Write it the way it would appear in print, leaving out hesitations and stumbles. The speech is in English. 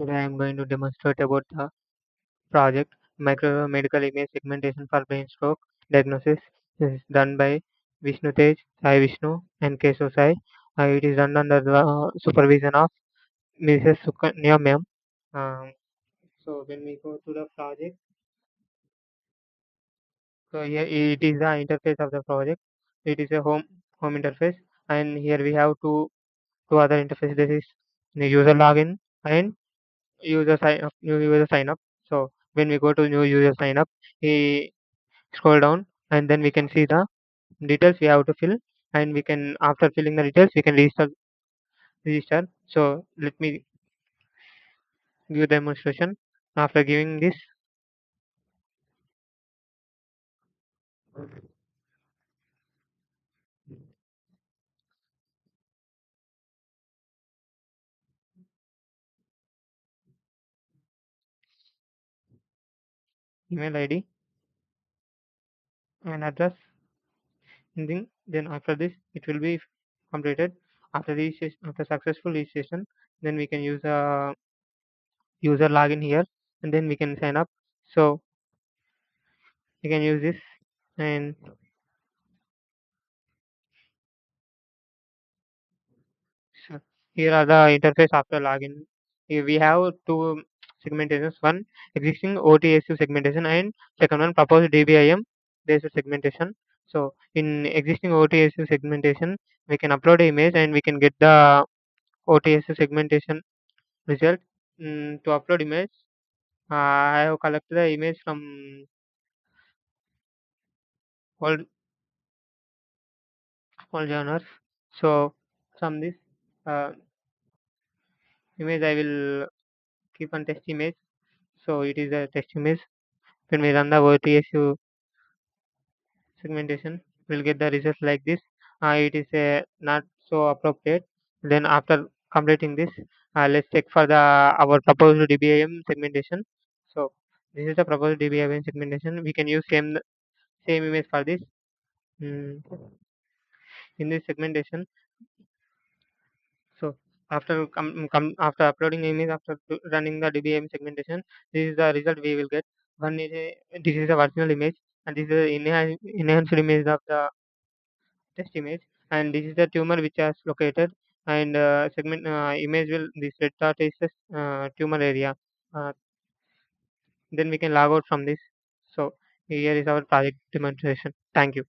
Today I am going to demonstrate about the project medical image segmentation for brain stroke diagnosis. This is done by Vishnu Tej, Sai Vishnu, and Keshav Sai. It is done under the supervision of Mrs. Sukanya ma'am. So when we go to the project, so here it is the interface of the project. It is a home interface, and here we have two other interfaces. This is the user login and user sign up. So when we go to new user sign up, we scroll down and then we can see the details we have to fill, and we can, after filling the details, we can register. So let me give demonstration. After giving this email ID and address, and then after this it will be completed. After successful registration, then we can use a user login here, and then we can sign up. So we can use this. And so here are the interface after login. Here we have two segmentations. One, existing OTSU segmentation, and second one, proposed DBIM based segmentation. So in existing OTSU segmentation, we can upload an image and we can get the OTSU segmentation result. To upload image, I have collected the image from all all genres. So from this uh, image, I will keep on test image. So it is a test image. When we run the OTSU segmentation, we'll get the result like this. It is not so appropriate. Then after completing this, let's check for the our proposed DBIM segmentation. So this is the proposed DBIM segmentation. We can use same image for this. Mm, in this segmentation, so after uploading image, after running the DBIM segmentation, this is the result we will get. This is the original image, and this is the enhanced image of the test image, and this is the tumor which is located, and segment image will, this red dot is the tumor area. uh, then we can log out from this. So here is our project demonstration. Thank you.